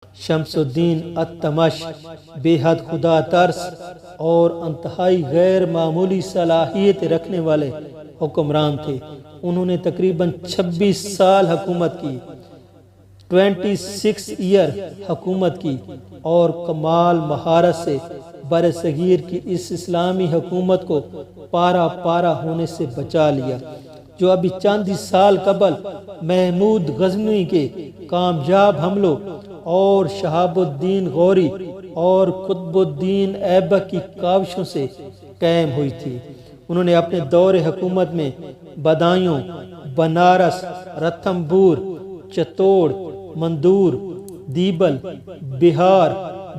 شمس الدین التمش بے حد خدا ترس اور انتہائی غیر معمولی صلاحیت رکھنے والے حکمران تھے۔ انہوں نے تقریباً 26 سال حکومت کی، 26 ایئر حکومت کی، اور کمال مہارت سے برصغیر کی اس اسلامی حکومت کو پارا پارا ہونے سے بچا لیا، جو ابھی چند ہی سال قبل محمود غزنوی کے کامیاب حملوں اور شہاب الدین غوری اور قطب الدین ایبک کی کاوشوں سے قائم ہوئی تھی۔ انہوں نے اپنے دور حکومت میں بدایوں، بنارس، رتھمبور، چتوڑ، مندور، دیبل، بہار،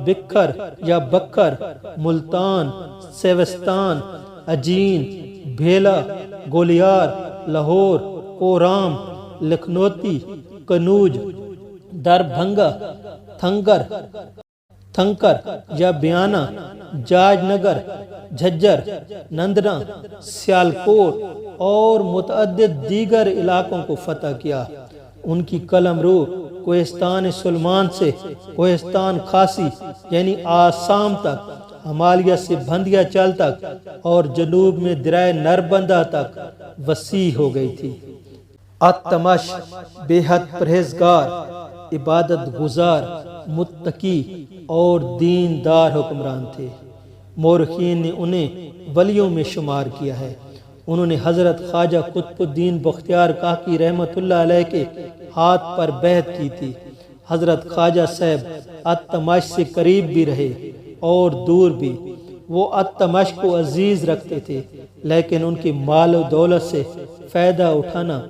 بکھر یا بکھر، ملتان، سیوستان، اجین، بھیلا، گولیار، لاہور، کورام، لکھنوتی، کنوج، دربھنگا، تھنکر یا بیانہ، جاج نگر، جھجر، نندنا، سیالکوٹ اور متعدد دیگر علاقوں کو فتح کیا۔ ان کی قلم رو کوہستان سلمان سے کوہستان کھاسی یعنی آسام تک، ہمالیہ سے بھندیا چال تک اور جنوب میں دریا نربندہ تک وسیع ہو گئی تھی۔ التمش بے حد پرہیزگار، عبادت گزار، متقی اور دیندار حکمران تھے۔ مورخین نے انہیں ولیوں میں شمار کیا ہے۔ انہوں نے حضرت خواجہ قطب الدین بختیار کاکی رحمۃ اللہ علیہ کے ہاتھ پر بیعت کی تھی۔ حضرت خواجہ صاحب التمش سے قریب بھی رہے اور دور بھی۔ وہ التمش کو عزیز رکھتے تھے، لیکن ان کی مال و دولت سے فائدہ اٹھانا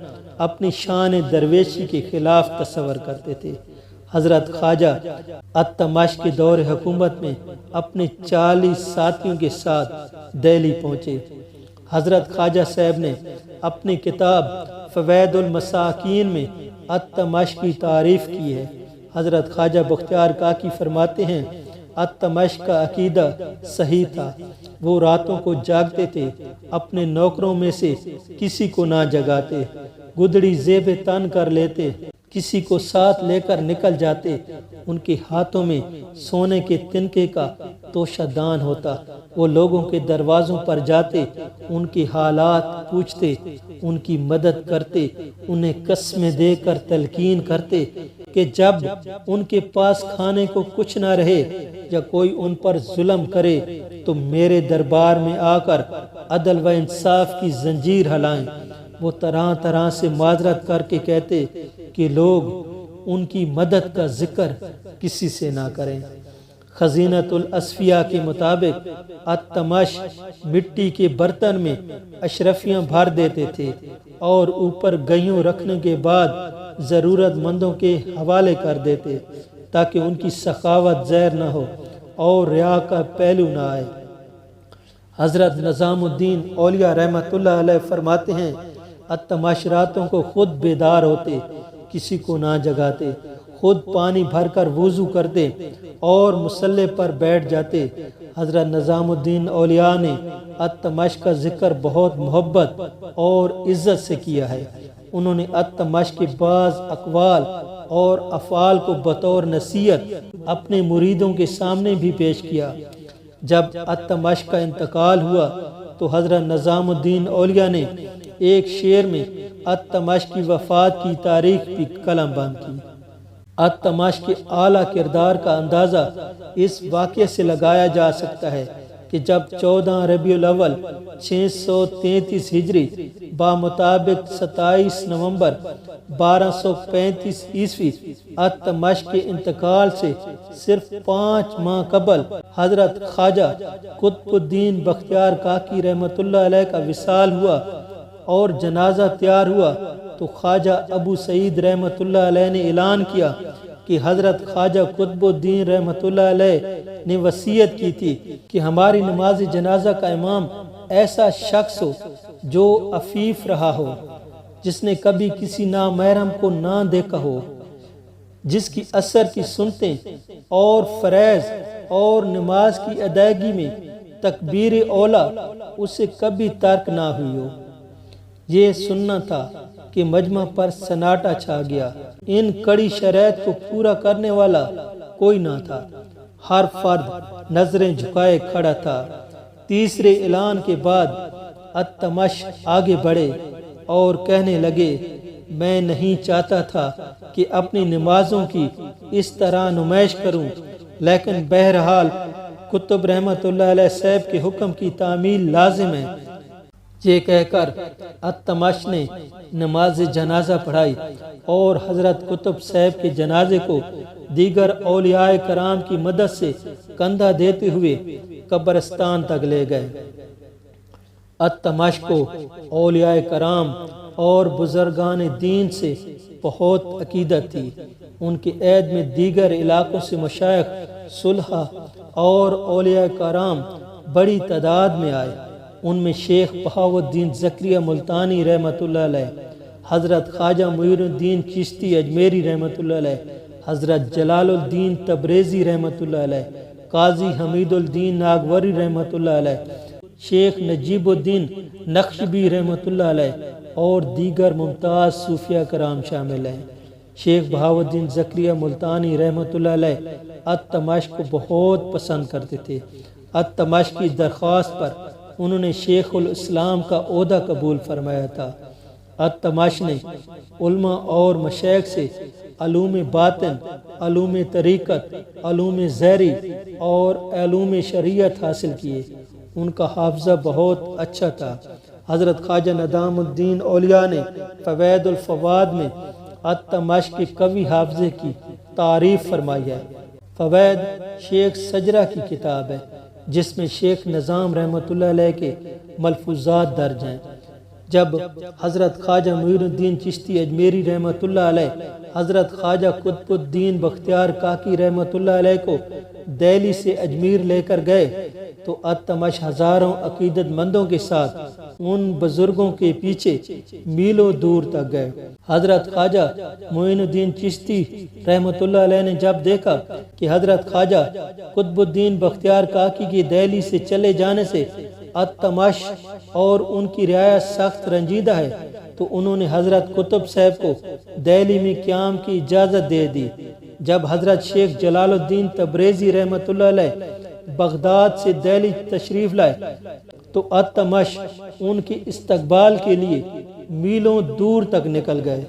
اپنی شان درویشی کے خلاف تصور کرتے تھے۔ حضرت خواجہ التمش کے دور حکومت میں اپنے 40 ساتھیوں کے ساتھ دہلی پہنچے۔ حضرت خواجہ صاحب نے اپنی کتاب فوائد المساکین میں التمش کی تعریف کی ہے۔ حضرت خواجہ بختیار کاکی فرماتے ہیں، التمش کا عقیدہ صحیح تھا۔ وہ راتوں کو جاگتے تھے، اپنے نوکروں میں سے کسی کو نہ جگاتے، گدڑی زیب تن کر لیتے، کسی کو ساتھ لے کر نکل جاتے۔ ان کے ہاتھوں میں سونے کے تنکے کا توشہ دان ہوتا۔ وہ لوگوں کے دروازوں پر جاتے، ان کے حالات پوچھتے، ان کی مدد کرتے، انہیں قسمیں دے کر تلقین کرتے کہ جب ان کے پاس کھانے کو کچھ نہ رہے یا کوئی ان پر ظلم کرے تو میرے دربار میں آ کر عدل و انصاف کی زنجیر ہلائیں۔ وہ طرح طرح سے معذرت کر کے کہتے کہ لوگ ان کی مدد کا ذکر کسی سے نہ کریں۔ خزینۃ الاصفیاء کے مطابق التمش مٹی کے برتن میں اشرفیاں بھر دیتے تھے اور اوپر گیوں رکھنے کے بعد ضرورت مندوں کے حوالے کر دیتے تاکہ ان کی سخاوت ظاہر نہ ہو اور ریا کا پہلو نہ آئے۔ حضرت نظام الدین اولیاء رحمۃ اللہ علیہ فرماتے ہیں، التمش راتوں کو خود بیدار ہوتے، کسی کو نہ جگاتے، خود پانی بھر کر وضو کرتے اور مصلے پر بیٹھ جاتے۔ حضرت نظام الدین اولیاء نے التمش کا ذکر بہت محبت اور عزت سے کیا ہے۔ انہوں نے التمش کے بعض اقوال اور افعال کو بطور نصیحت اپنے مریدوں کے سامنے بھی پیش کیا۔ جب التمش کا انتقال ہوا تو حضرت نظام الدین اولیاء نے ایک شعر میں التمش کی وفات کی تاریخ بھی قلم بند کی۔ التمش کے اعلیٰ کردار کا اندازہ اس واقعے سے لگایا جا سکتا ہے کہ جب 14 ربیع الاول 633 ہجری بمطابق 27 نومبر 1235 عیسوی التمش کے انتقال سے صرف 5 ماہ قبل حضرت خواجہ قطب الدین بختیار کاکی رحمۃ اللہ علیہ کا وصال ہوا اور جنازہ تیار ہوا تو خواجہ ابو سعید رحمۃ اللہ علیہ نے اعلان کیا کہ حضرت خواجہ قطب الدین رحمۃ اللہ علیہ نے وصیت کی تھی کہ ہماری نماز جنازہ کا امام ایسا شخص ہو جو عفیف رہا ہو، جس نے کبھی کسی نامحرم کو نہ دیکھا ہو، جس کی اثر کی سنتیں اور فرائض اور نماز کی ادائیگی میں تکبیر اولا اسے کبھی ترک نہ ہوئی ہو۔ یہ سننا تھا کہ مجمع پر سناٹا چھا گیا۔ ان کڑی شرائط کو پورا کرنے والا کوئی نہ تھا۔ ہر فرد نظریں جھکائے کھڑا تھا۔ تیسرے اعلان کے بعد التمش آگے بڑھے اور کہنے لگے، میں نہیں چاہتا تھا کہ اپنی نمازوں کی اس طرح نمائش کروں، لیکن بہرحال قطب رحمت اللہ علیہ صاحب کے حکم کی تعمیل لازم ہے۔ یہ کہہ کر التمش نے نماز جنازہ پڑھائی اور حضرت قطب صاحب کے جنازے کو دیگر اولیاء کرام کی مدد سے کندھا دیتے ہوئے قبرستان تک لے گئے۔ التمش کو اولیاء کرام اور بزرگان دین سے بہت عقیدت تھی۔ ان کے عہد میں دیگر علاقوں سے مشائخ، صلحاء اور اولیاء کرام بڑی تعداد میں آئے۔ ان میں شیخ بہاؤالدین زکریا ملتانی رحمۃ اللہ علیہ، حضرت خواجہ معین الدین چشتی اجمیری رحمۃ اللہ علیہ، حضرت جلال الدین تبریزی رحمۃ اللہ علیہ، قاضی حمید الدین ناگوری رحمۃ اللہ علیہ، شیخ نجیب الدین نقشبی رحمۃ اللہ علیہ اور دیگر ممتاز صوفیہ کرام شامل ہیں۔ شیخ بہاؤالدین زکریا ملتانی رحمۃ اللہ علیہ التمش کو بہت پسند کرتے تھے۔ التمش کی درخواست پر انہوں نے شیخ الاسلام کا عہدہ قبول فرمایا تھا۔ التمش نے علماء اور مشائخ سے علوم باطن، علوم طریقت، علوم ظاہری اور علوم شریعت حاصل کیے۔ ان کا حافظہ بہت اچھا تھا۔ حضرت خواجہ ندام الدین اولیاء نے فوائد الفواد میں التمش کے قوی حافظے کی تعریف فرمائی ہے۔ فوائد شیخ سجرہ کی کتاب ہے، جس میں شیخ نظام رحمۃ اللہ علیہ کے ملفوظات درج ہیں۔ جب حضرت خواجہ معین الدین چشتی اجمیری رحمۃ اللہ علیہ حضرت خواجہ قطب الدین بختیار کاکی رحمۃ اللہ علیہ کو دہلی سے اجمیر لے کر گئے تو التمش ہزاروں عقیدت مندوں کے ساتھ ان بزرگوں کے پیچھے میلوں دور تک گئے۔ حضرت خواجہ معین الدین چشتی رحمۃ اللہ علیہ نے جب دیکھا کہ حضرت خواجہ قطب الدین بختیار کاکی کی دہلی سے چلے جانے سے التمش اور ان کی رعایا سخت رنجیدہ ہے تو انہوں نے حضرت قطب صاحب کو دہلی میں قیام کی اجازت دے دی۔ جب حضرت شیخ جلال الدین تبریزی رحمۃ اللہ علیہ بغداد سے دہلی تشریف لائے تو التمش ان کے استقبال کے لیے میلوں دور تک نکل گئے۔